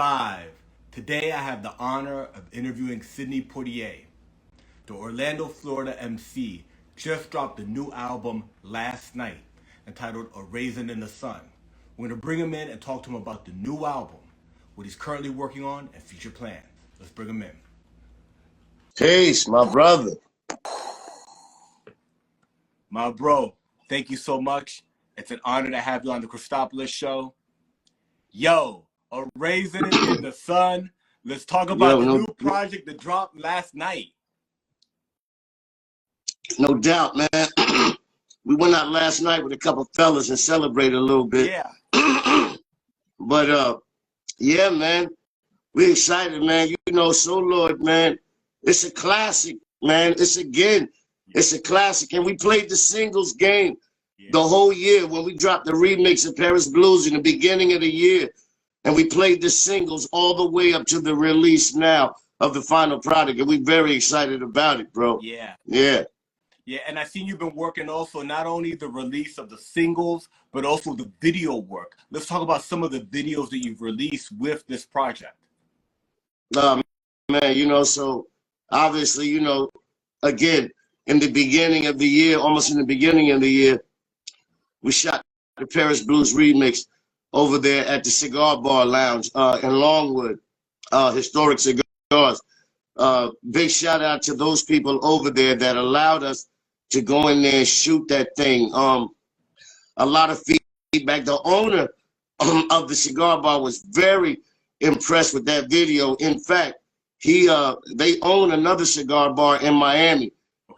live. Today I have the honor of interviewing Cydney Poitier. The Orlando, Florida MC just dropped a new album last night entitled A Raisin in the Sun. We're going to bring him in and talk to him about the new album, what he's currently working on, and future plans. Let's bring him in. Peace, my brother. My bro, thank you so much. It's an honor to have you on the Cristopolis show. Yo, A Raisin in the Sun. Let's talk about the new project that dropped last night. No doubt, man. We went out last night with a couple fellas and celebrated a little bit. Yeah. But yeah, man, we're excited, man. You know, So Lord, man, it's a classic, man. It's a classic. And we played the singles game the whole year when we dropped the remix of Paris Blues in the beginning of the year. And we played the singles all the way up to the release now of the final product. And we're very excited about it, bro. Yeah. Yeah. Yeah, and I've seen you've been working also not only the release of the singles, but also the video work. Let's talk about some of the videos that you've released with this project. Man, you know, so obviously, you know, again, in the beginning of the year, almost in the beginning of the year, we shot the Paris Blues remix over there at the Cigar Bar Lounge in Longwood, Historic Cigars. Big shout out to those people over there that allowed us to go in there and shoot that thing. A lot of feedback. The owner of the cigar bar was very impressed with that video. In fact, they own another cigar bar in Miami.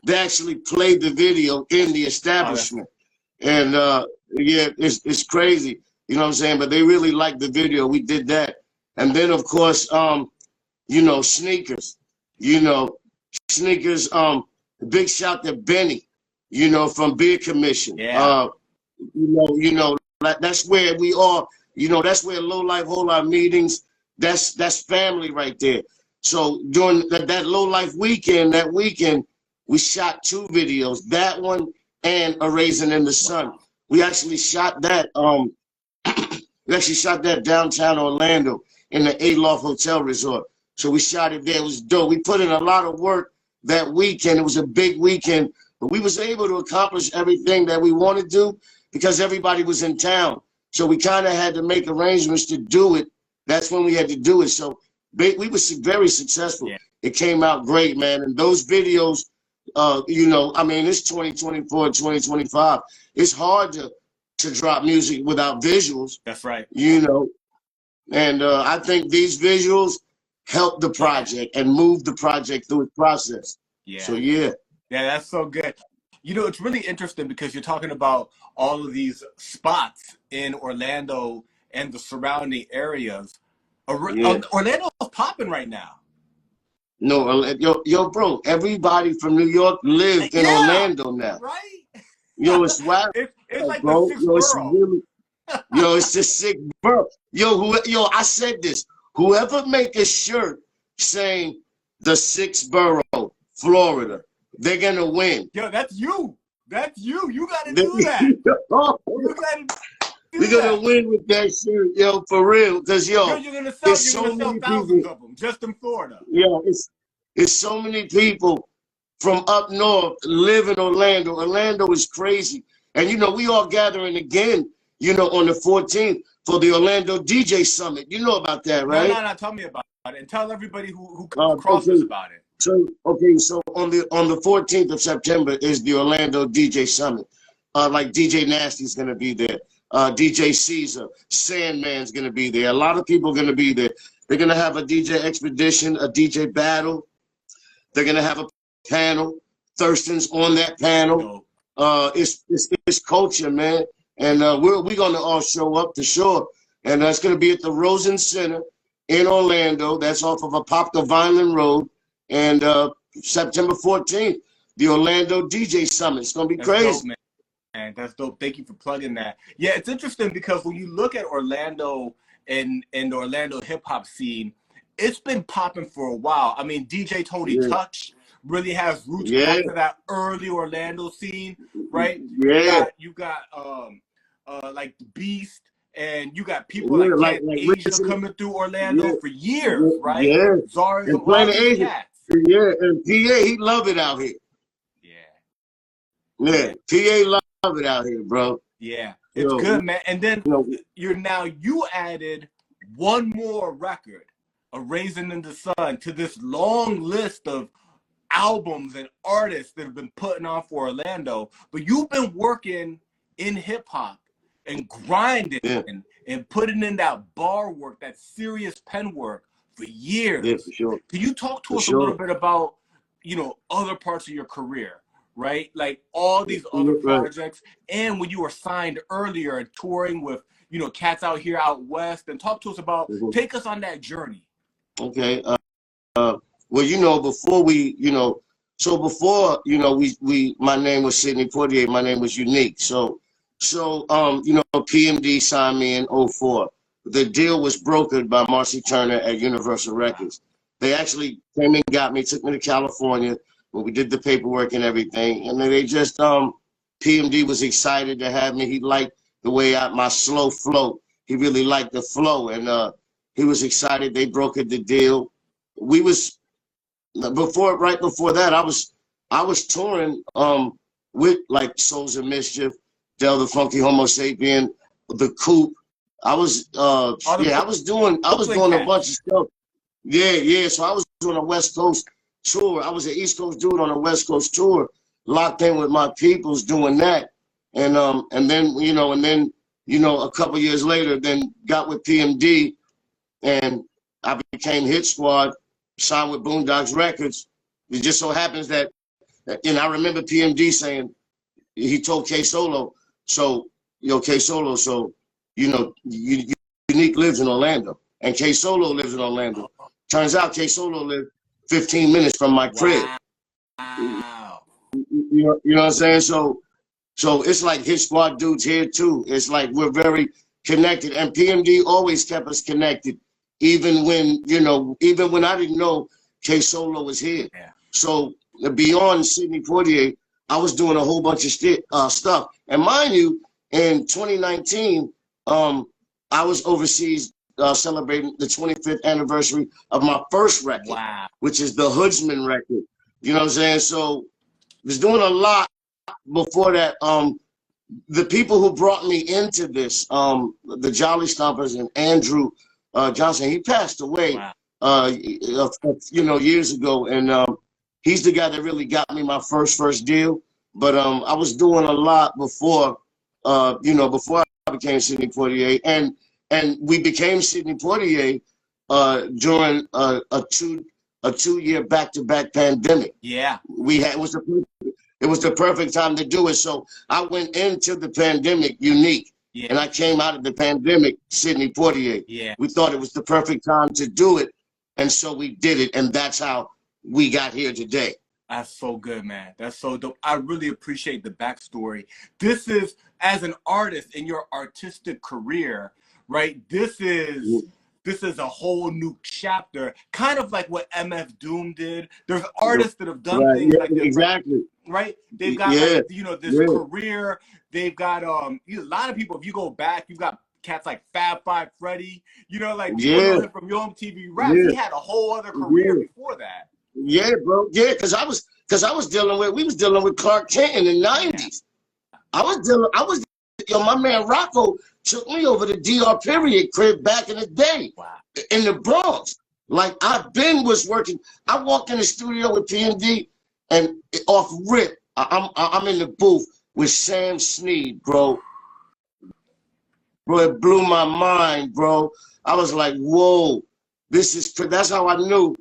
They actually played the video in the establishment. And yeah, it's crazy. You know what I'm saying? But they really liked the video. We did that. And then, of course, you know, Sneakers. You know, Sneakers, big shout to Benny, you know, from Beer Commission. Yeah. You know, that's where we are, you know, that's where Low Life hold our meetings. That's family right there. So during that Low Life weekend, we shot 2 videos, that one and A Raisin in the Sun. Wow. We actually shot that, downtown Orlando in the Aloft Hotel Resort. So we shot it there. It was dope. We put in a lot of work that weekend. It was a big weekend, but we was able to accomplish everything that we wanted to do because everybody was in town. So we kind of had to make arrangements to do it. That's when we had to do it. So we were very successful. Yeah. It came out great, man. And those videos, you know, I mean, it's 2024, 2025. It's hard to drop music without visuals. That's right. You know, and I think these visuals help the project and move the project through its process. Yeah. So yeah. Yeah, that's so good. You know, it's really interesting because you're talking about all of these spots in Orlando and the surrounding areas. Orlando's popping right now. No, yo, bro, everybody from New York live in Orlando now. Right? Yo, it's wild. It's like bro. the 6th borough. It's the 6th borough. Yo, I said this. Whoever make a shirt saying the 6th borough, Florida, they're gonna win. Yo, that's you. That's you. You gotta do that. We're gonna win with that shirt, yo, for real. Cause yo, you're gonna sell thousands of them just in Florida. Yeah, it's so many people from up north live in Orlando. Orlando is crazy, and you know we all gathering again. You know, on the 14th. For the Orlando DJ Summit. You know about that, right? No, tell me about it. And tell everybody who crosses about it. So on the 14th of September is the Orlando DJ Summit. Like DJ Nasty's gonna be there. DJ Caesar, Sandman's gonna be there. A lot of people are gonna be there. They're gonna have a DJ expedition, a DJ battle. They're gonna have a panel. Thirstin's on that panel. It's culture, man. And we're going to all show up for sure. And that's going to be at the Rosen Center in Orlando. That's off of Apopka Vineland Road. And September 14th, the Orlando DJ Summit. It's going to be crazy. Dope, man. That's dope. Thank you for plugging that. Yeah, it's interesting because when you look at Orlando and the Orlando hip-hop scene, it's been popping for a while. I mean, DJ Tony Touch really has roots back to that early Orlando scene, right? Yeah. You got like the Beast And you got people like Camp Asia coming through Orlando for years, right? Yeah. Czars, And all these Asia. cats. Yeah, and PA, he love it out here. Yeah, PA love it out here, bro. Yeah, it's good, man. And then you added one more record, A Raisin in the Sun, to this long list of albums and artists that have been putting on for Orlando. But you've been working in hip hop and grinding and putting in that bar work, that serious pen work for years. Yeah, for sure. Can you talk to us a little bit about, other parts of your career, right? Like all these other projects, and when you were signed earlier and touring with, cats out here out west, and talk to us about, take us on that journey. Okay. Well, before we, my name was Cydney Poitier, my name was Unique. So, PMD signed me in 2004. The deal was brokered by Marcy Turner at Universal Records. They actually came and got me, took me to California, where we did the paperwork and everything. And then they just, PMD was excited to have me. He liked the way my slow flow. He really liked the flow. And he was excited. They brokered the deal. Right before that, I was touring with like Souls of Mischief, Del the Funky Homo Sapien, The Coop. I was doing a bunch of stuff. Yeah. So I was doing a West Coast tour. I was an East Coast dude on a West Coast tour, locked in with my peoples doing that. And then a couple years later, then got with PMD, and I became Hit Squad, signed with Boondocks Records. It just so happens that I remember PMD saying, he told K Solo, Unique lives in Orlando, and K Solo lives in Orlando. Turns out K Solo lived 15 minutes from my crib. Wow. You know what I'm saying? So it's like Hit Squad dudes here too. It's like we're very connected, and PMD always kept us connected, even when I didn't know K Solo was here. Yeah. So beyond Cydney Poitier, I was doing a whole bunch of stuff. And mind you, in 2019, I was overseas celebrating the 25th anniversary of my first record, which is the Hoodsman record. You know what I'm saying? So I was doing a lot before that. The people who brought me into this, the Jolly Stompers and Andrew Johnson, he passed away, years ago. And he's the guy that really got me my first deal. But I was doing a lot before, before I became Cydney Poitier. And we became Cydney Poitier during a two-year back-to-back pandemic. Yeah. It was the perfect time to do it. So I went into the pandemic Unique. Yeah. And I came out of the pandemic Cydney Poitier. Yeah. We thought it was the perfect time to do it. And so we did it. And that's how we got here today. That's so good, man. That's so dope. I really appreciate the backstory. This is, as an artist in your artistic career, right? This is a whole new chapter, kind of like what MF Doom did. There's artists that have done things like this. Exactly. Right? They've got this career. They've got a lot of people. If you go back, you've got cats like Fab Five Freddy. People know him from Yo MTV Raps. He had a whole other career before that. Yeah, bro. Yeah, because I was dealing with Clark Kent in the 90s. My man Rocco took me over to DR Period crib back in the day in the Bronx. Like I was working. I walked in the studio with PMD, and off rip, I'm in the booth with Sam Snead, bro. Bro, it blew my mind, bro. I was like, whoa, that's how I knew.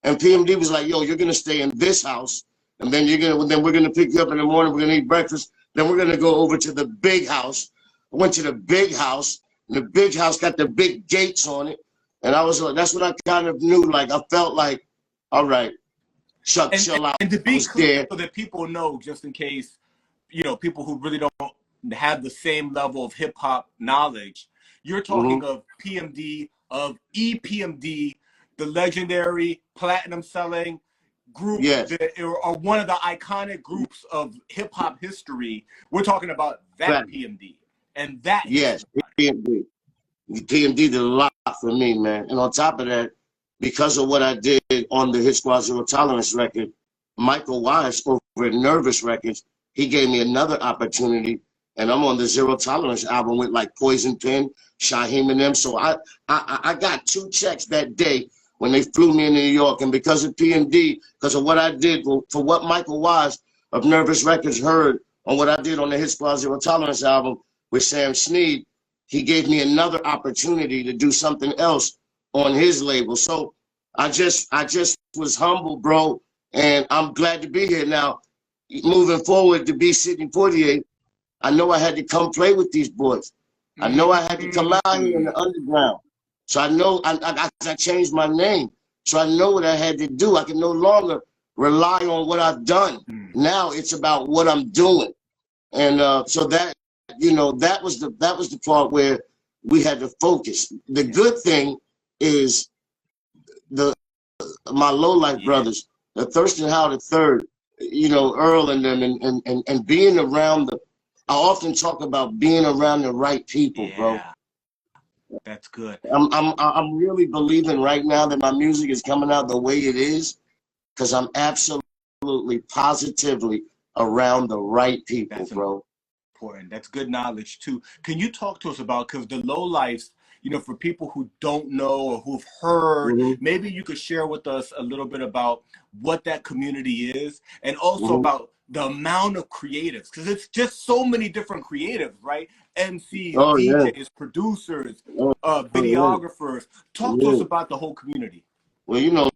And PMD was like, yo, you're gonna stay in this house, and then we're gonna pick you up in the morning. We're gonna eat breakfast. Then we're gonna go over to the big house. I went to the big house, and the big house got the big gates on it. And I was like, that's what I kind of knew. Like I felt like, all right, chill out. And to be clear, so that people know, just in case, people who really don't have the same level of hip hop knowledge, you're talking of PMD, of EPMD, the legendary platinum selling group that are one of the iconic groups of hip hop history. We're talking about that PMD and that. Yes, PMD. PMD did a lot for me, man. And on top of that, because of what I did on the Hit Squad Zero Tolerance record, Michael Weiss over at Nervous Records, he gave me another opportunity, and I'm on the Zero Tolerance album with like Poison Pen, Shaheem and them. So I got 2 checks that day when they flew me into New York, and because of PMD, because of what I did, for what Michael Weiss of Nervous Records heard on what I did on the Hit Squad Zero Tolerance album with Sam Snead, he gave me another opportunity to do something else on his label. So I just was humble, bro, and I'm glad to be here now. Moving forward to be Cydney Poitier, I know I had to come play with these boys. I know I had to come out here in the underground. So I know I changed my name. So I know what I had to do. I can no longer rely on what I've done. Now it's about what I'm doing. And so that, you know, that was the part where we had to focus. The good thing is my low-life brothers, the Thirstin Howl the third, you know, Earl and them, and being around I often talk about being around the right people, bro. That's good. I'm really believing right now that my music is coming out the way it is because I'm absolutely positively around the right people. That's bro. Important. That's good knowledge too. Can you talk to us about, because the low lives, you know, for people who don't know or who've heard, maybe you could share with us a little bit about what that community is, and also about the amount of creatives, because it's just so many different creatives, right? MCs, DJs, producers, videographers. Talk to us about the whole community. Well, you know,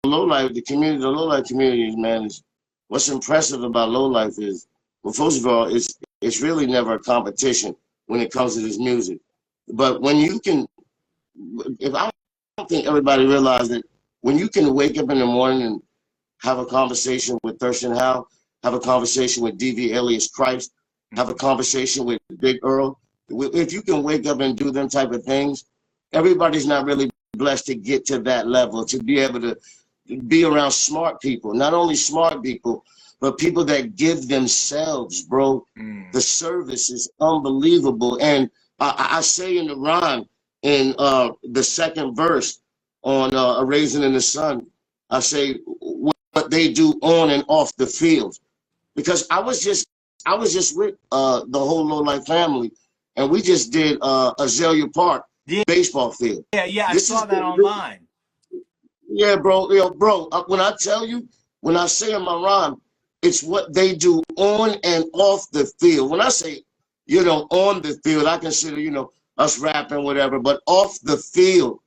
the low life community, man, is what's impressive about low life is, well, first of all, it's really never a competition when it comes to this music. But when you can, I don't think everybody realizes that when you can wake up in the morning and have a conversation with Thirstin Howl, have a conversation with DV alias Christ, have a conversation with Big Earl, if you can wake up and do them type of things, everybody's not really blessed to get to that level, to be able to be around smart people, not only smart people, but people that give themselves, bro. The service is unbelievable. And I say in the rhyme, in the second verse on A Raisin in the Sun, I say what they do on and off the field. Because I was just with the whole Low Life family, and we just did Azalea Park baseball field. Yeah, I saw that online. Yeah, bro. Yo, bro, when I tell you, when I say in my rhyme, it's what they do on and off the field. When I say, you know, on the field, I consider, you know, us rapping, whatever, but off the field,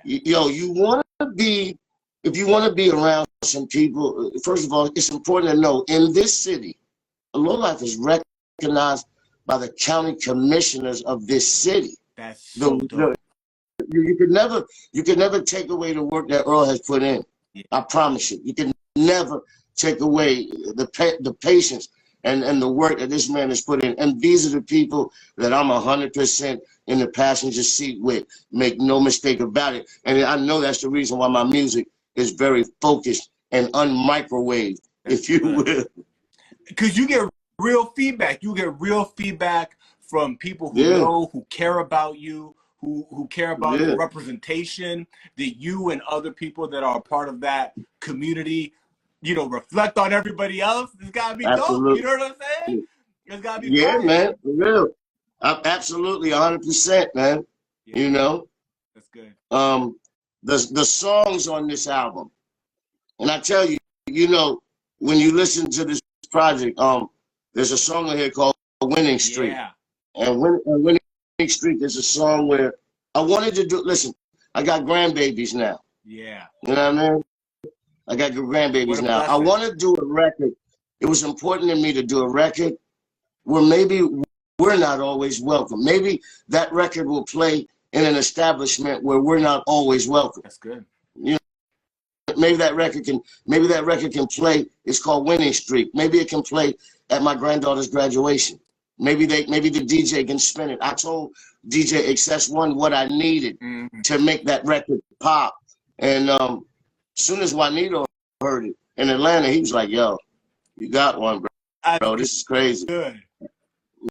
yo, you want to be, if you want to be around some people, first of all, it's important to know in this city, Low Life is recognized by the county commissioners of this city. That's so dope. You could never take away the work that Earl has put in. I promise you. You can never take away the patience and the work that this man has put in. And these are the people that I'm 100% in the passenger seat with. Make no mistake about it. And I know that's the reason why my music is very focused and unmicrowaved, if you will. Because you get real feedback. You get real feedback from people who know, who care about you, who care about the representation that you and other people that are a part of that community, you know, reflect on everybody else. It's got to be dope. You know what I'm saying? It's got to be fun. Man, for real. Absolutely, 100%, man. You know? That's good. The songs on this album, and I tell you, you know, when you listen to this project, there's a song on here called Winning Streak. And Winning Streak is a song where I wanted to do, listen, I got grandbabies now. You know what I mean? I got grandbabies now. I want to do a record. It was important to me to do a record where maybe we're not always welcome. Maybe that record will play in an establishment where we're not always welcome. That's good. You know, maybe that record can play. It's called Winning Streak. Maybe it can play at my granddaughter's graduation. Maybe the DJ can spin it. I told DJ Excess1 what I needed to make that record pop. And as soon as Juanito heard it in Atlanta, he was like, yo, you got one, bro. This is crazy. Good. You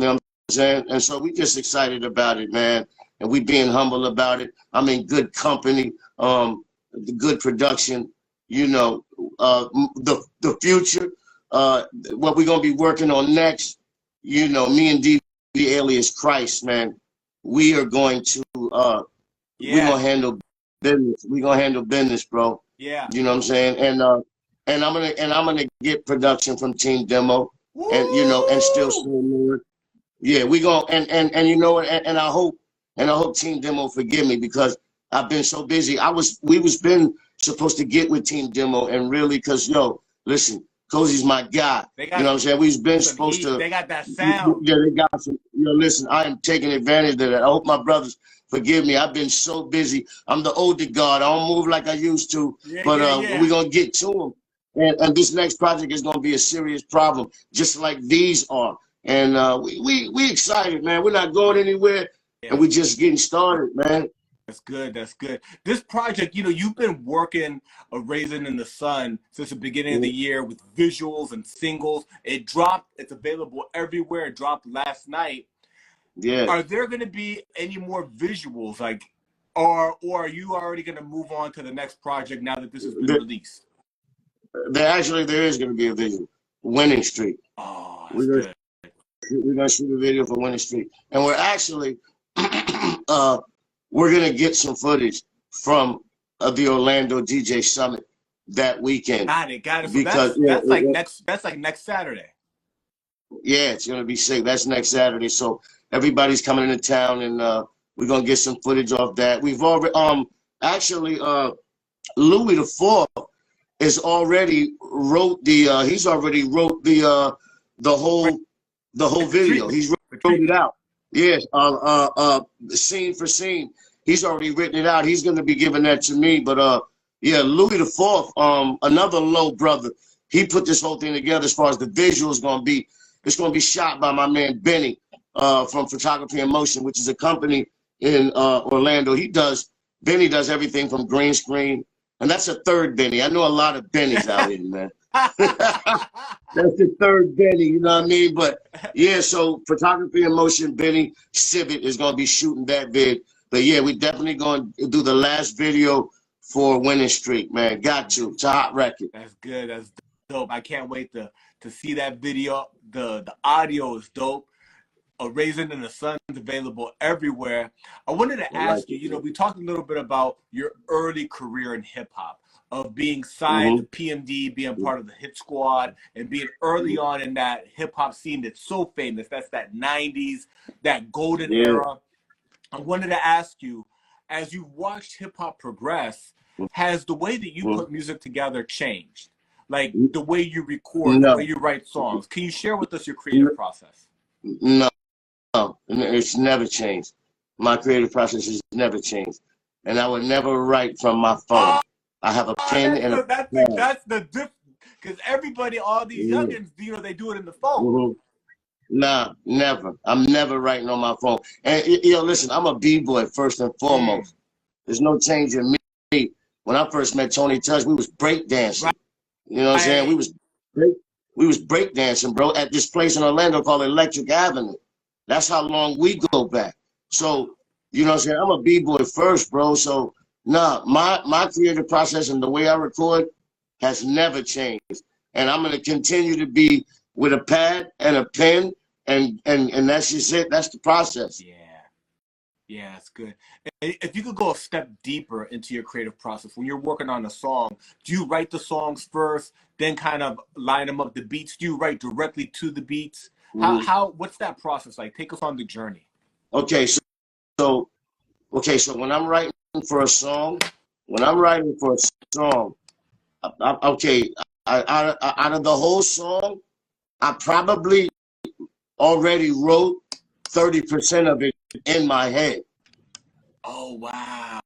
know what I'm saying? And so we just excited about it, man. and we being humble about it. I'm in good company, the good production, you know, the future, what we're gonna be working on next. You know, me and DV alias Christ, man, we are going to we're gonna handle business. We're gonna handle business, bro. Yeah. You know what I'm saying? And I'm gonna get production from Team Demo. Woo! And you know, and still more. Yeah, we gonna and you know what, and I hope Team Demo forgive me because I've been so busy. We was been supposed to get with Team Demo and really, cause yo, listen, Cozy's my guy. You know what I'm saying? We've been supposed to. They got that sound. Yeah, they got some. You know, listen, I am taking advantage of that. I hope my brothers forgive me. I've been so busy. I'm the older guard. I don't move like I used to. But we're gonna get to them. And this next project is gonna be a serious problem, just like these are. And we excited, man. We're not going anywhere, and we're just getting started, man. That's good. That's good. This project, you know, you've been working A Raisin in the Sun since the beginning of the year with visuals and singles. It dropped. It's available everywhere. It dropped last night. Yeah. Are there going to be any more visuals, like, or are you already going to move on to the next project now that this has been released? There is going to be a visual, Winning Street. Oh, that's good. We're going to shoot a video for Winning Street, and we're actually we're going to get some footage from the Orlando DJ Summit that weekend. Got it. So because that's like next Saturday. Yeah, it's going to be sick. That's next Saturday. So everybody's coming into town, and we're going to get some footage off that. We've already actually Louis the Fourth is already wrote the he's already wrote the whole video. He's wrote it out. Yes, scene for scene. He's already written it out. He's going to be giving that to me. But yeah, Louis the Fourth, another low brother. He put this whole thing together as far as the visuals going to be. It's going to be shot by my man Benny from Photography in Motion, which is a company in Orlando. Benny does everything from green screen, and that's a third Benny. I know a lot of Bennys out here, man. That's the third Benny, you know what I mean? But yeah, so Photography in Motion, Benny Civic is going to be shooting that vid. But yeah, we definitely going to do the last video for Winning Street, man. Got to. It's a hot record. That's good. That's dope. I can't wait to see that video. The audio is dope. A Raisin in the Sun is available everywhere. I wanted to ask you, you know, we talked a little bit about your early career in hip hop, of being signed to PMD, being part of the Hit Squad, and being early on in that hip hop scene that's so famous. That's that 90s, that golden era. I wanted to ask you, as you watched hip hop progress, has the way that you put music together changed? Like the way you record, the way you write songs. Can you share with us your creative process? No, it's never changed. My creative process has never changed. And I would never write from my phone. I have a pen and that's the difference. Because everybody, all these youngins, you know, they do it in the phone. Nah, never. I'm never writing on my phone. And yo, listen, I'm a B-boy first and foremost. There's no change in me. When I first met Tony Touch, we was breakdancing. You know what I'm saying? We was breakdancing, bro, at this place in Orlando called Electric Avenue. That's how long we go back. So, you know what I'm saying? I'm a B-boy first, bro. So, nah, my creative process and the way I record has never changed. And I'm going to continue to be with a pad and a pen, and that's just it. That's the process. Yeah, it's good. If you could go a step deeper into your creative process, when you're working on a song, do you write the songs first, then kind of line them up the beats? Do you write directly to the beats? What's that process like? Take us on the journey. Okay, so when I'm writing for a song, out of the whole song, I probably already wrote 30% of it in my head. Oh wow!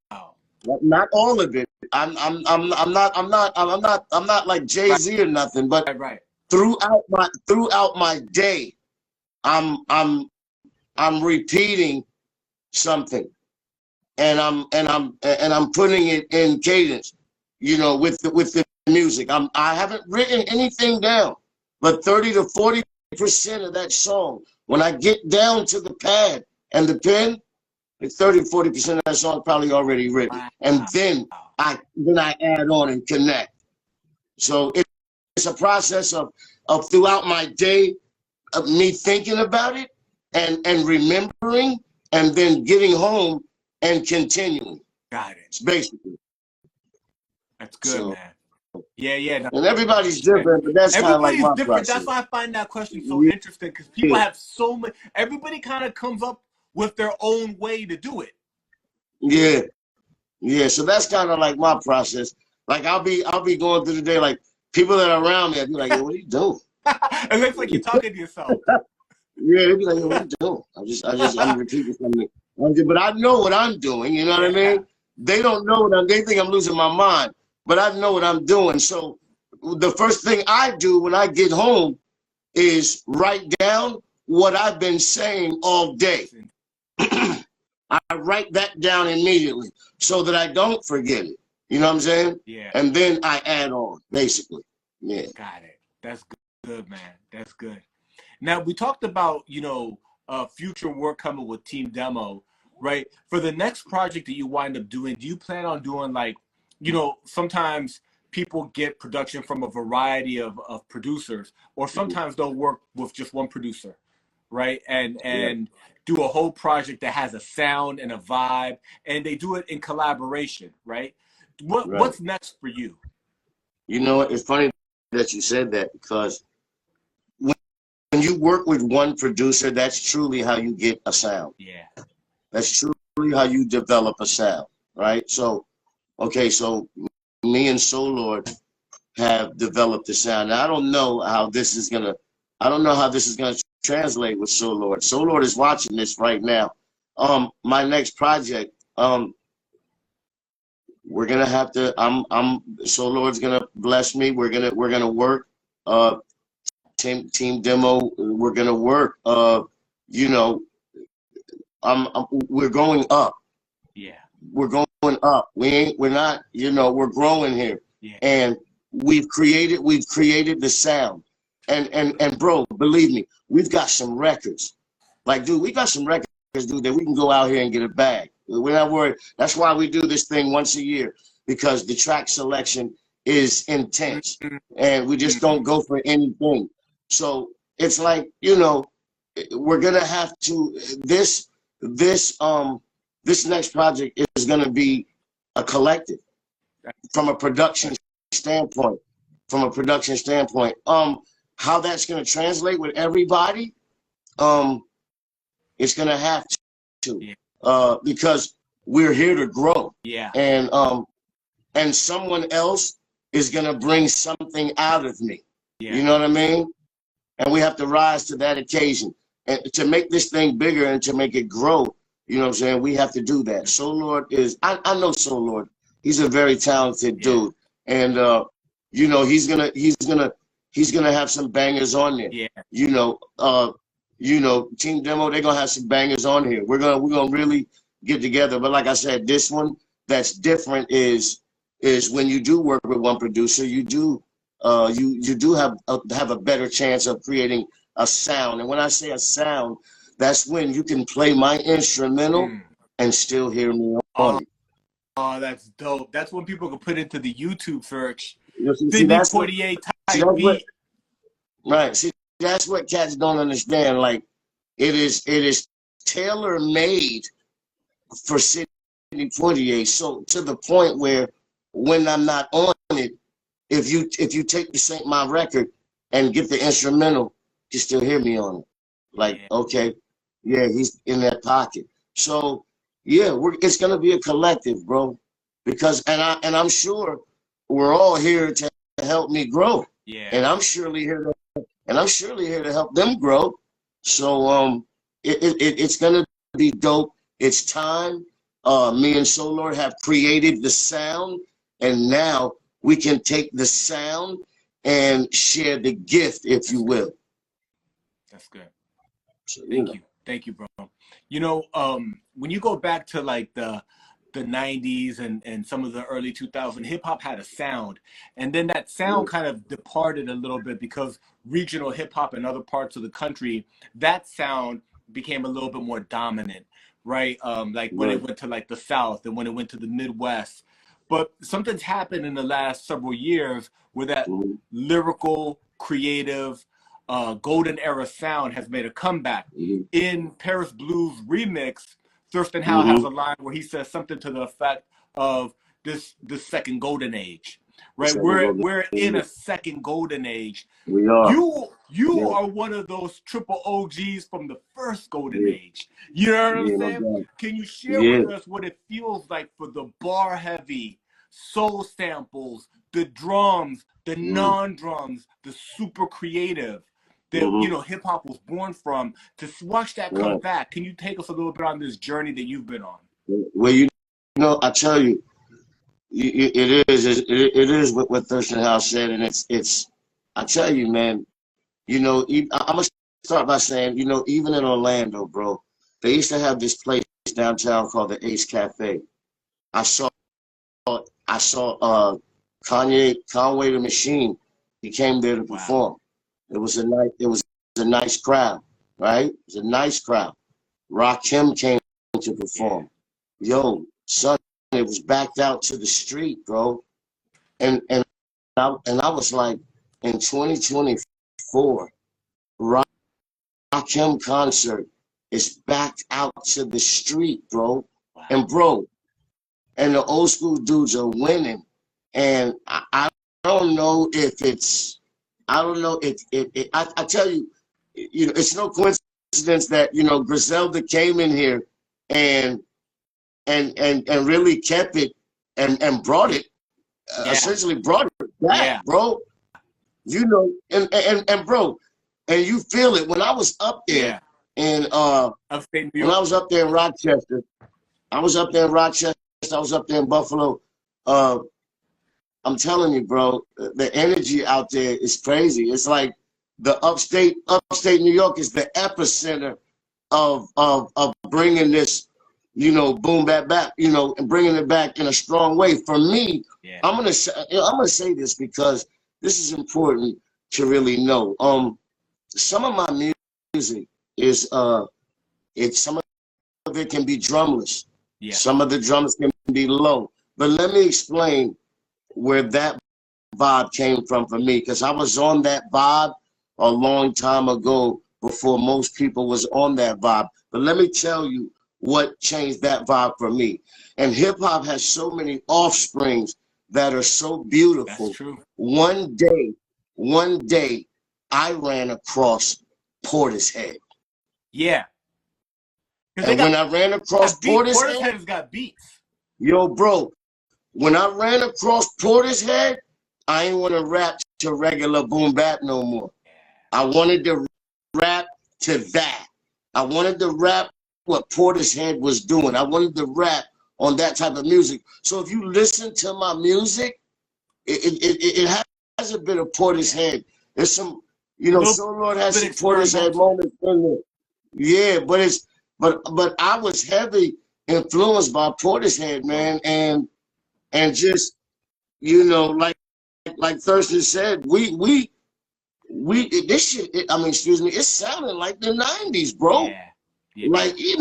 Not all of it. I'm not like Jay-Z or nothing. But throughout my day, I'm repeating something, and I'm putting it in cadence. You know, with the music. I haven't written anything down, but 30 to 40% of that song, when I get down to the pad and the pen, like 30-40% of that song probably already written. Wow. And then I add on and connect. So it's a process of throughout my day of me thinking about it and remembering and then getting home and continuing. Got it. It's basically. That's good, man. Yeah. No, and everybody's different, but that's kind of like my different. process. That's why I find that question so interesting, because people have so many. Everybody kind of comes up with their own way to do it. Yeah. So that's kind of like my process. Like I'll be going through the day, like people that are around me, I'll be like, "Yo, what are you doing?" It looks like you're talking to yourself. Yeah, they'd be like, "Yo, what are you doing?" I'm repeating something. But I know what I'm doing. You know what I mean? They don't know what they think I'm losing my mind, but I know what I'm doing. So the first thing I do when I get home is write down what I've been saying all day. I write that down immediately so that I don't forget it. You know what I'm saying? Yeah. And then I add on, basically. Yeah. Got it. That's good, man. That's good. Now, we talked about, future work coming with Team Demo, right? For the next project that you wind up doing, do you plan on doing like, sometimes people get production from a variety of producers, or sometimes they'll work with just one producer, right? And do a whole project that has a sound and a vibe, and they do it in collaboration, right? What's next for you? You know, it's funny that you said that, because when you work with one producer, that's truly how you get a sound. Yeah. That's truly how you develop a sound, right? So, okay, so me and Soul Lord have developed a sound. Now, I don't know how this is gonna translate with Soul Lord. Soul Lord is watching this right now. My next project, we're gonna have to. Soul Lord's gonna bless me. We're gonna work. Team Demo. We're gonna work. We're going up. Yeah. We're going up. We're not. We're growing here. Yeah. And we've created the sound. And bro, believe me, we've got some records. Like, dude, we got some records, dude, that we can go out here and get a bag. We're not worried. That's why we do this thing once a year, because the track selection is intense, and we just don't go for anything. So it's like, we're gonna have to. This next project is gonna be a collective from a production standpoint. How that's gonna translate with everybody, it's gonna have to, because we're here to grow. Yeah. And someone else is gonna bring something out of me. Yeah. You know what I mean? And we have to rise to that occasion. And to make this thing bigger and to make it grow, you know what I'm saying? We have to do that. Soul Lord is, I know Soul Lord. He's a very talented dude. And he's gonna have some bangers on there. Yeah. Team Demo, they're gonna have some bangers on here. We're gonna really get together. But like I said, this one that's different is when you do work with one producer, you do have a better chance of creating a sound. And when I say a sound, that's when you can play my instrumental and still hear me on it. Oh, that's dope. That's when people can put into the YouTube search. Cydney Poitier type beat. Right. See, that's what cats don't understand. Like, it is tailor made for Cydney Poitier. So to the point where when I'm not on it, if you take my record and get the instrumental, you still hear me on it. Like, okay, yeah, he's in that pocket. So yeah, it's gonna be a collective, bro. Because I'm sure we're all here to help me grow. Yeah. And I'm surely here to help them grow. So it's gonna be dope. It's time. Me and Soul Lord have created the sound, and now we can take the sound and share the gift, if you will. That's good. So, Thank you, bro. When you go back to like the 90s and some of the early 2000s, hip hop had a sound, and then that sound kind of departed a little bit because regional hip hop in other parts of the country, that sound became a little bit more dominant. right? Like when Right. it went to like the South and when it went to the Midwest. But something's happened in the last several years where that Mm-hmm. lyrical, creative, golden era sound has made a comeback. Mm-hmm. In Paris Blues remix, Thirstin Howl has Mm-hmm. a line where he says something to the effect of this second golden age, The right? second golden We're in age. a second golden age. We are. You Yeah. are one of those triple OGs from the first golden Yeah. age. You know what I'm Yeah. No saying? doubt. Can you share Yeah. with us what it feels like for the bar heavy soul samples, the drums, the Mm-hmm. non-drums, the super creative that Mm-hmm. hip hop was born from to watch that come Right. back? Can you take us a little bit on this journey that you've been on? Well, I tell you, it is what Thurston House said, and it's. I tell you, man. I'm gonna start by saying, even in Orlando, bro, they used to have this place downtown called the Ace Cafe. I saw Conway the Machine. He came there to perform. It was a nice crowd, right? It was a nice crowd. Rakim came to perform. Yo, son, it was backed out to the street, bro. And I was like, in 2024, Rakim concert is backed out to the street, bro. And bro, and the old school dudes are winning. And I don't know if it's, I don't know if I tell you, it's no coincidence that Griselda came in here and really kept it and brought it, essentially brought it back, bro. And bro, and you feel it when I was up there in Upstate New when York. I was up there in Rochester. I was up there in Rochester. I was up there in Buffalo. I'm telling you, bro, the energy out there is crazy. It's like the upstate New York is the epicenter of bringing this, boom bap bap, and bringing it back in a strong way. For me, I'm gonna say this because this is important to really know. Some of my music is some of it can be drumless. Some of the drums can be low. But let me explain where that vibe came from for me, because I was on that vibe a long time ago before most people was on that vibe. But let me tell you what changed that vibe for me. And hip hop has so many offsprings that are so beautiful. That's true. One day, I ran across Portishead. Yeah. And when I ran across Portishead has got beats. Yo, bro, when I ran across Portishead, I ain't want to rap to regular boom bap no more. I wanted to rap to that. I wanted to rap what Portishead was doing. I wanted to rap on that type of music. So if you listen to my music, it has a bit of Portishead. There's some, So Lord has some Portishead moments in there. Yeah, but I was heavy influenced by Portishead, man, and just like Thurston said, we this shit. It sounded like the '90s, bro. Like even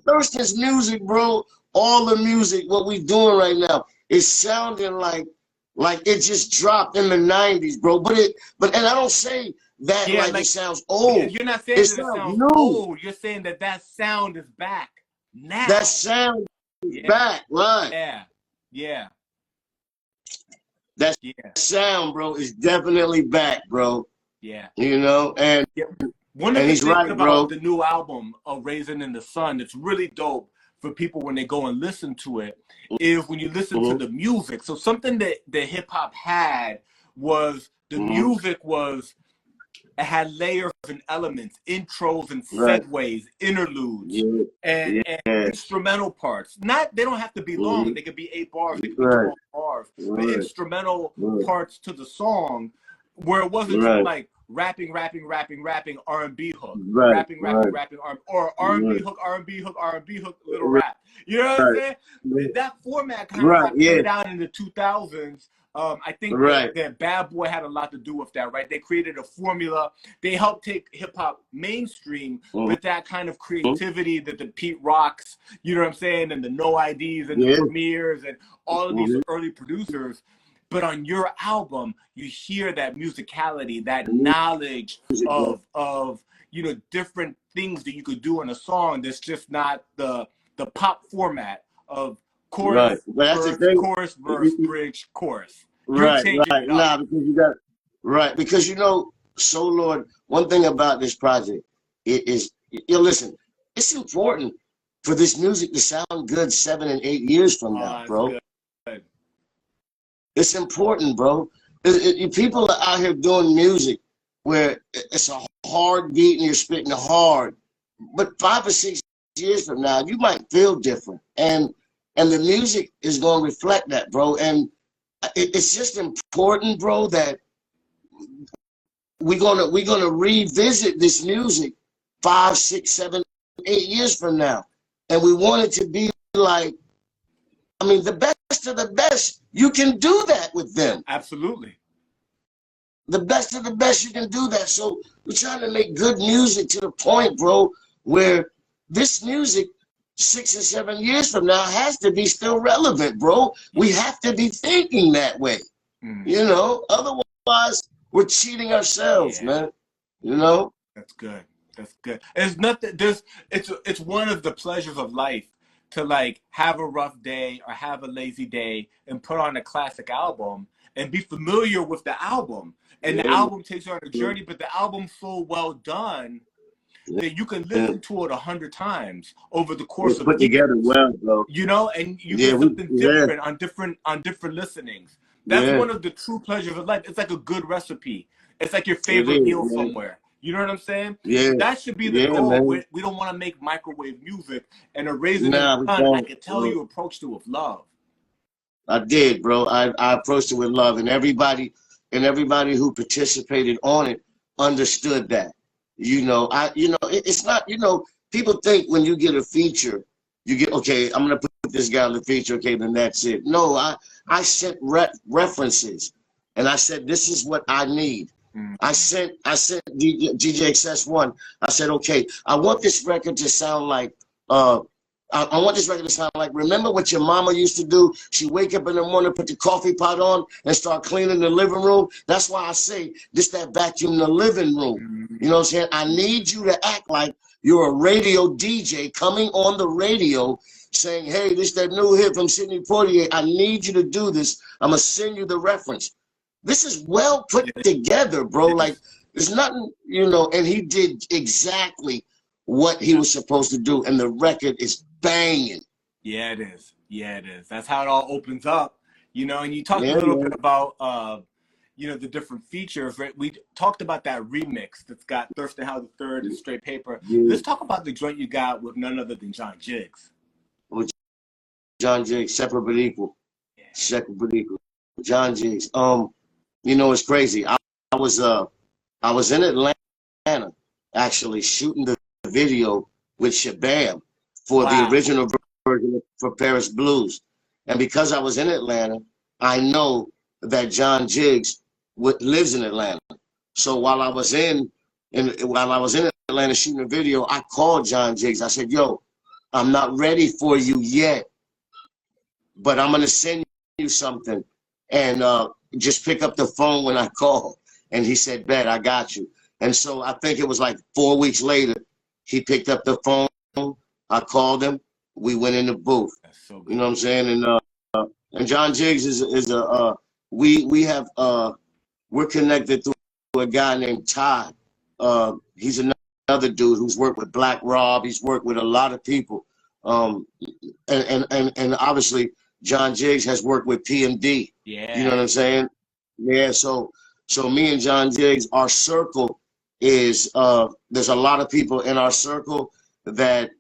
Thurston's music, bro. All the music, what we doing right now, is sounding like it just dropped in the '90s, bro. But and I don't say that like it sounds old. You're not saying that it sounds old. You're saying that sound is back now. That sound is back, right? Yeah. That sound, bro, is definitely back, bro. Yeah. And one of the things things about bro. The new album, A Raisin in the Sun, it's really dope for people when they go and listen to it, is when you listen to the music. So something that the hip hop had was the music it had layers and elements, intros and segues, interludes, and instrumental parts. They don't have to be long. They could be 8 bars, they could be 12 bars. The instrumental parts to the song, where it wasn't just like rapping, R&B hook, rapping, or R&B hook, R&B hook, little rap. You know what I'm saying? That format kind of got played out in the 2000s. I think Right. that Bad Boy had a lot to do with that, right? They created a formula. They helped take hip hop mainstream, but that kind of creativity that the Pete Rocks, you know what I'm saying, and the No IDs and the Premiers and all of these early producers. But on your album, you hear that musicality, that knowledge of you know, different things that you could do in a song that's just not the pop format of chorus, verse, chorus, verse, bridge, chorus. You're changing it up. Nah, because you got because you know, so Lord, one thing about this project is listen, it's important for this music to sound good 7 and 8 years from now, bro. Good. It's important, bro. People are out here doing music where it's a hard beat and you're spitting hard, but 5 or 6 years from now, you might feel different, and the music is going to reflect that, bro. And it's just important, bro, that we're gonna revisit this music 5, 6, 7, 8 years from now, and we want it to be like, I mean, the best of the best. You can do that with them. Absolutely. The best of the best, you can do that. So we're trying to make good music to the point, bro, where this music 6 or 7 years from now has to be still relevant, bro. We have to be thinking that way, you know. Otherwise, we're cheating ourselves, man. You know. That's good. That's good. It's nothing. It's one of the pleasures of life to like have a rough day or have a lazy day and put on a classic album and be familiar with the album. And the album takes you on a journey, but the album's so well done that you can listen to it 100 times over the course of put together well, bro. You know, and you get something different on different listenings. That's one of the true pleasures of life. It's like a good recipe. It's like your favorite meal somewhere. You know what I'm saying? Yeah. That should be the goal. We don't want to make microwave music. And A Raisin, I can tell you approached it with love. I did, bro. I approached it with love, and everybody who participated on it understood that. You know, it's not, you know, people think when you get a feature, you get, okay, I'm gonna put this guy on the feature, okay, then that's it. No, I sent references, and I said, this is what I need. I sent GJXS1. I said, okay, I want this record to sound like I want this record to sound like, remember what your mama used to do? She'd wake up in the morning, put the coffee pot on, and start cleaning the living room. That's why I say this, that vacuum in the living room. You know what I'm saying? I need you to act like you're a radio DJ coming on the radio saying, hey, this that new hit from Cydney Poitier. I need you to do this. I'm going to send you the reference. This is well put together, bro. Like, there's nothing, you know, and he did exactly what he was supposed to do, and the record is banging. Yeah, it is. Yeah, it is. That's how it all opens up, you know. And you talked a little bit about, you know, the different features, right? We talked about that remix that's got Thirstin Howl III and Str8 Paper. Let's talk about the joint you got with none other than John Jiggs. With John Jiggs, separate but equal. Separate but equal. John Jiggs. You know, it's crazy. I was in Atlanta actually shooting the video with Shabaam for the original version for Paris Blues, and because I was in Atlanta, I know that John Jiggs lives in Atlanta. So while I was in Atlanta shooting the video, I called John Jiggs. I said, "Yo, I'm not ready for you yet, but I'm gonna send you something, and just pick up the phone when I call." And he said, "Bet, I got you." And so I think it was like 4 weeks later, he picked up the phone. I called him. We went in the booth. That's so good. You know what I'm saying? And John Jiggs is we're connected through a guy named Todd. He's another dude who's worked with Black Rob. He's worked with a lot of people. And obviously John Jiggs has worked with PMD. Yeah. You know what I'm saying? Yeah. So me and John Jiggs, our circle is there's a lot of people in our circle that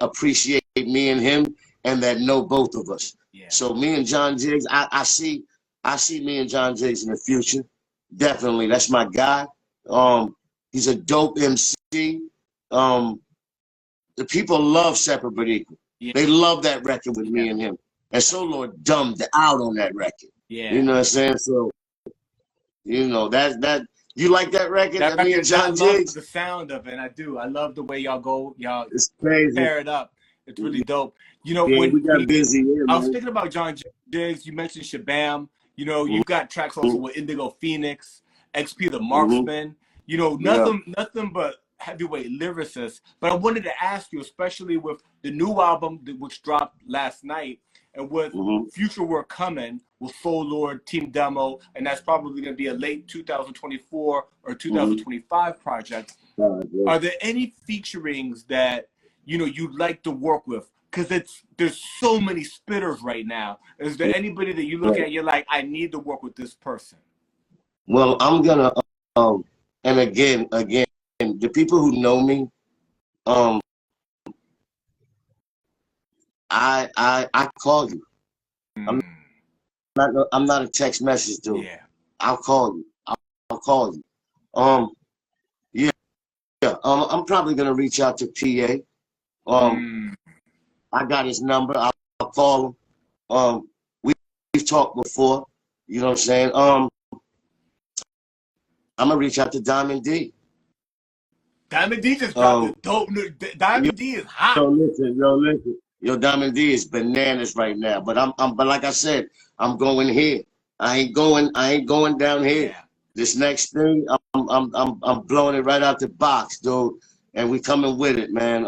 appreciate me and him and that know both of us. Yeah. So me and John Jiggs, I see me and John Jiggs in the future. Definitely. That's my guy. He's a dope MC. The people love Separate But Equal. Yeah. They love that record with me and him. And so Lord dumbed out on that record. You know what I'm saying? So, you know, that you like that record? That Me and record, I John love Jiggs? the sound of it, and I do. I love the way y'all It's crazy. pair it up. It's really dope. You know, Yeah, we got when busy here, I was man. thinking about John Jiggs, you mentioned Shabaam. You know, you've got tracks also Mm-hmm. with Indigo Phoenix, XP the Mm-hmm. Marxman. You know, Yeah. nothing but heavyweight lyricists. But I wanted to ask you, especially with the new album which dropped last night, and with Mm-hmm. future work coming with Soul Lord, Team Demo, and that's probably going to be a late 2024 or Mm-hmm. 2025 project. Yeah. Are there any featurings that you'd like to work with? Because there's so many spitters right now. Is there anybody that you look Right. at, you're like, I need to work with this person? Well, I'm gonna and again, the people who know me, um, I call you. I'm Mm, I'm not a text message dude. yeah. I'll call you. I'll call you. Yeah, yeah. I'm probably gonna reach out to PA. Mm, I got his number. I'll call him. We've talked before. You know what I'm saying? I'm gonna reach out to Diamond D. Diamond D just dropped a Um, dope. yo, Diamond D is hot. listen. Yo, Diamond D is bananas right now. But but like I said, I'm going here. I ain't going down here. Yeah. This next thing, I'm blowing it right out the box, dude. And we coming with it, man.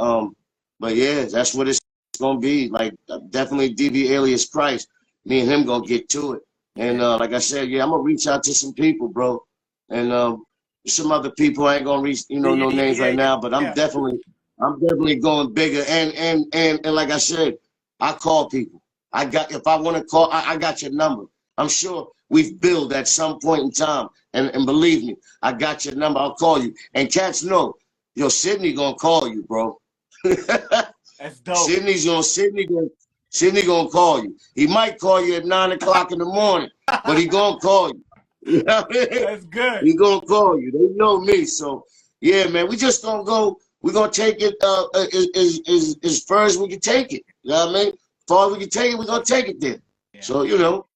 But yeah, that's what it's gonna be. Like definitely DB alias Christ. Me and him gonna get to it. And Yeah. like I said, yeah, I'm gonna reach out to some people, bro. And some other people I ain't gonna reach, Yeah. no names Yeah. right Yeah. now, but Yeah. I'm definitely going bigger. And like I said, I call people. If I want to call, I got your number. I'm sure we've billed at some point in time. And believe me, I got your number. I'll call you. And cats know, yo, Cydney gonna call you, bro. That's dope. Cydney gonna call you. He might call you at 9 o'clock in the morning, but he gonna call you. You know what I mean? That's good. He gonna call you. They know me. So yeah, man, we just gonna go. We're gonna take it as far as we can take it. You know what I mean? As far as we can take it, we're gonna take it there. Yeah. So, you know,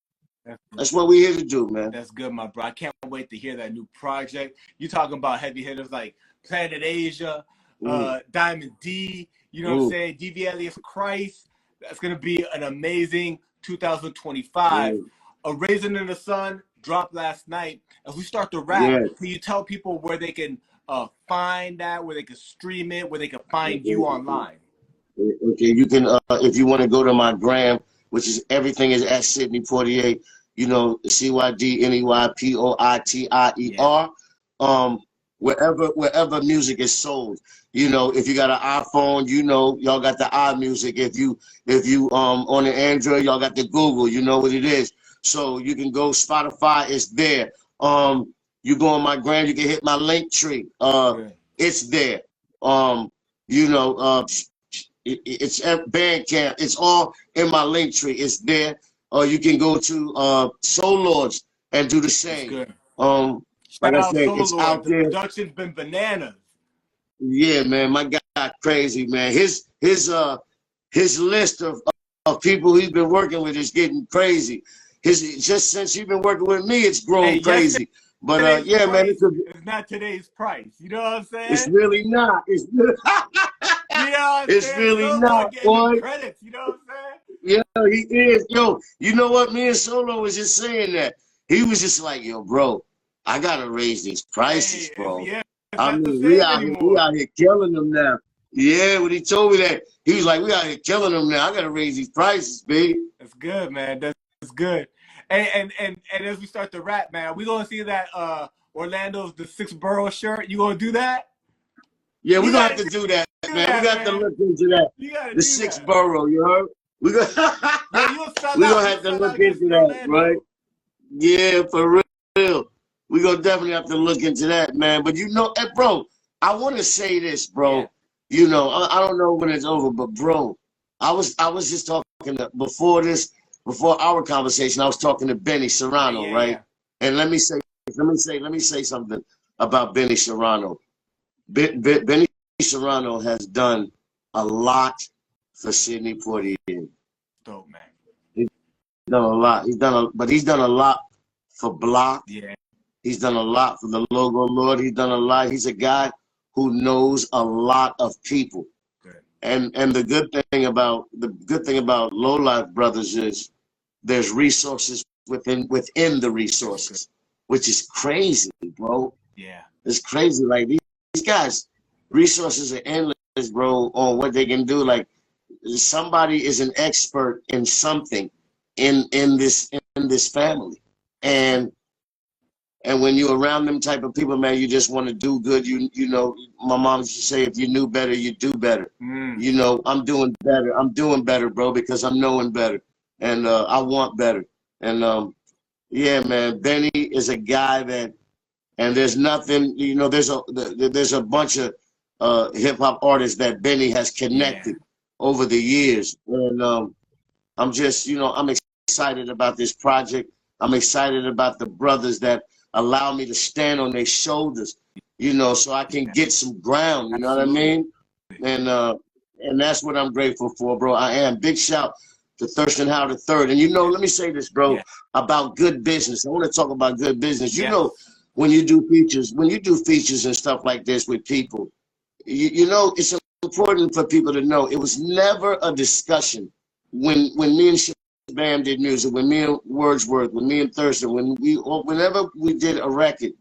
That's that's what we're here to do, man. That's good, my bro. I can't wait to hear that new project. You talking about heavy hitters like Planet Asia, Mm, Diamond D, you know what I'm mm, saying? DV alias Christ. That's gonna be an amazing 2025. yeah, A Raisin in the Sun dropped last night. As we start to wrap, yeah. can you tell people where they can find that, where they can stream it, where they can find you online? Okay, you can if you want to go to my gram, which is everything is at Cydney Poitier, you know, Yeah. CYDNEYPOITIER. Wherever music is sold. You know, if you got an iPhone, you know, y'all got the iMusic. If you on the Android, y'all got the Google, you know what it is. So you can go Spotify, it's there. You go on my gram, you can hit my link tree. Good. It's there. Um, you know, it's at Bandcamp. It's all in my link tree. It's there. Or you can go to Soul Lords and do the That's same. good. Um, like Shout I out said, Soul it's Lord. out The there. production's been bananas. Yeah, man, my guy crazy, man. His list of people he's been working with is getting crazy. His just since he's been working with me, it's Hey, grown yesterday. crazy. But Today's yeah, man, price is not today's price. You know what I'm it's saying? really not. You know what I'm It's saying? really Solo not, getting them boy. credits. You know what I'm saying? Yeah, he is. Yo, you know what? Me and Solo was just saying that. He was just like, yo, bro, I gotta raise these Hey, prices, bro. it's I not the mean, same we anymore. out here killing them now. Yeah, when he told me that, he was like, we out here killing them now. I gotta raise these prices, baby. That's good, man. That's good. And as we start to wrap, man, we gonna see that Orlando's the six borough shirt. You gonna do that? Yeah, we're You gonna have gotta to do that, do man. We that, got to man. look into that. You gotta The do six that. borough, you heard? We Yo, gonna you'll sell we out. gonna You'll have to sell out look into against that, right? Orlando. Yeah, for real. We gonna definitely have to look into that, man. But you know, bro, I want to say this, Yeah. bro. You know, I don't know when it's over, but bro, I was just talking before our conversation. I was talking to Benny Yeah, Serrano, yeah, right? yeah. And let me say something about Benny Serrano. Benny Serrano has done a lot for Cydney Poitier. Dope, man. He's done a lot. He's done a lot for Block. Yeah. He's done a lot for the Logo Lord. He's done a lot. He's a guy who knows a lot of people. Good. And the good thing about Low Life Brothers is there's resources within the resources, which is crazy, bro. Yeah. It's crazy. Like these guys, resources are endless, bro, on what they can do. Like somebody is an expert in something in this family. And when you're around them type of people, man, you just want to do good. You know, my mom used to say, if you knew better, you do better. You know, I'm doing better. I'm doing better, bro, because I'm knowing better. And I want better. And yeah, man, Benny is a guy that, and there's nothing, you know, there's a bunch of hip hop artists that Benny has connected over the years. And I'm just, you know, I'm excited about this project. I'm excited about the brothers that allow me to stand on their shoulders, you know, so I can get some ground, you know what I mean? And that's what I'm grateful for, bro. I am. Big shout to Thirstin Howl III. And you know, let me say this, bro, about good business. I want to talk about good business. You know, when you do features and stuff like this with people, you know, it's important for people to know it was never a discussion when me and Shabaam did music, when me and Wordsworth, when me and Thirstin, whenever we did a record,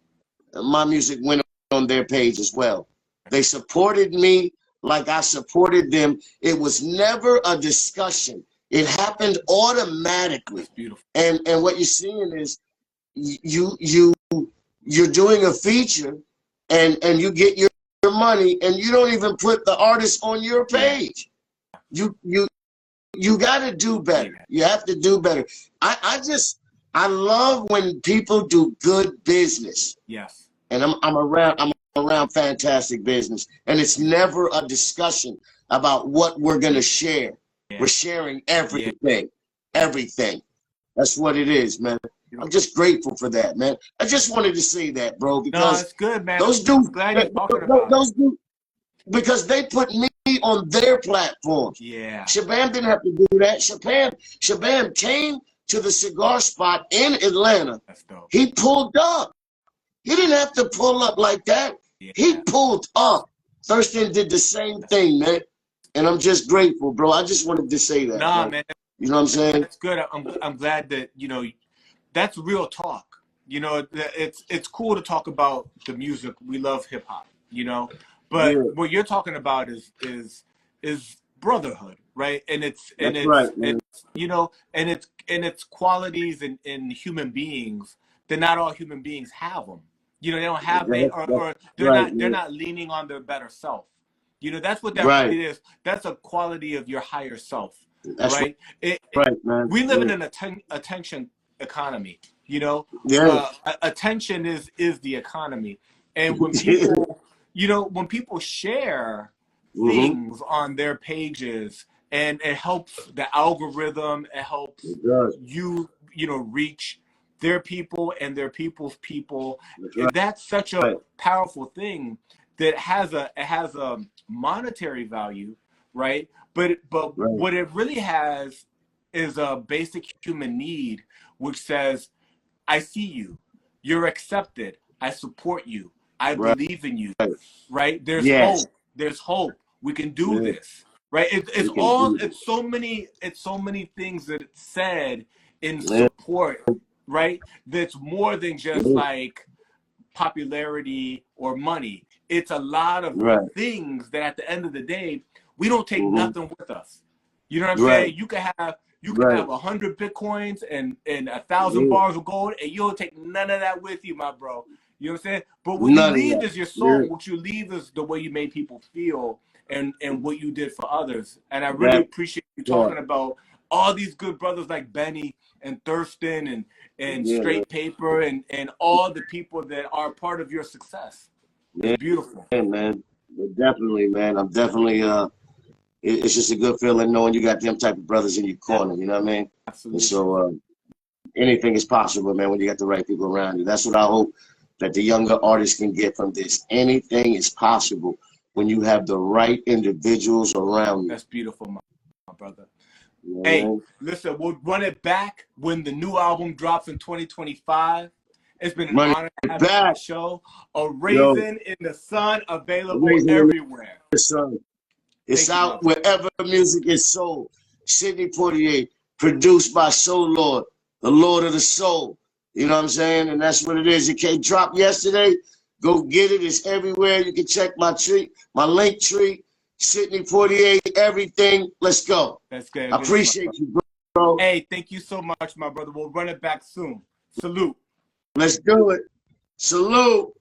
my music went on their page as well. They supported me like I supported them. It was never a discussion. It happened automatically. That's beautiful. And what you're seeing is you're doing a feature and you get your money and you don't even put the artist on your page. You got to do better. You have to do better. I love when people do good business. Yes. And I'm around fantastic business. And it's never a discussion about what we're going to share. We're sharing everything. Everything. That's what it is, man. I'm just grateful for that, man. I just wanted to say that, bro, because no, it's good, man. Those dudes, because they put me on their platforms. Yeah. Shabaam didn't have to do that. Shabaam came to the cigar spot in Atlanta. That's dope. He pulled up. He didn't have to pull up like that. Yeah. He pulled up. Thirstin did the same thing, man. And I'm just grateful, bro. I just wanted to say that. Nah, man. You know what I'm saying? That's good. I'm glad that, you know, that's real talk. You know, it's cool to talk about the music. We love hip hop, you know. But what you're talking about is brotherhood, right? And it's you know, and it's qualities in human beings that not all human beings have them. You know, they don't have it, or they're not leaning on their better self. You know, that's what that really is. That's a quality of your higher self, right? Man. We live in an attention economy. You know, attention is the economy, and when people, you know, when people share things on their pages, and it helps the algorithm, it helps you know, reach their people and their people's people. That's such a powerful thing that has a monetary value, right? But what it really has is a basic human need, which says, I see you, you're accepted, I support you, I believe in you, right? There's hope, we can do this, right? It's so many things that it's said in support, right? That's more than just like popularity or money. It's a lot of things that at the end of the day, we don't take nothing with us. You know what I'm saying? You can have 100 Bitcoins and 1,000 bars of gold, and you'll take none of that with you, my bro. You know what I'm saying? But what you leave is your soul. What you leave is the way you made people feel and what you did for others. And I really appreciate you talking about all these good brothers like Benny and Thirstin and Str8 Paper and all the people that are part of your success. It's beautiful. Yeah, man. Definitely, man. I'm definitely it's just a good feeling knowing you got them type of brothers in your corner, you know what I mean? Absolutely. And so anything is possible, man, when you got the right people around you. That's what I hope that the younger artists can get from this. Anything is possible when you have the right individuals around you. That's beautiful, my brother. You know what I Hey, mean? listen, we'll run it back when the new album drops in 2025. It's been an Run honor to it have you on back. the show. A Yo, Raisin in the Sun, available Raising in everywhere. the Sun. It's Thank you, my out friend. wherever music is sold. Cydney Poitier, produced by Soul Lord, the Lord of the Soul. You know what I'm saying? And that's what it is. It came dropped yesterday. Go get it. It's everywhere. You can check my tree, my link tree, Cydney Poitier, everything. Let's go. That's good. I Good stuff, appreciate bro. you, bro. Hey, thank you so much, my brother. We'll run it back soon. Salute. Let's do it. Salute.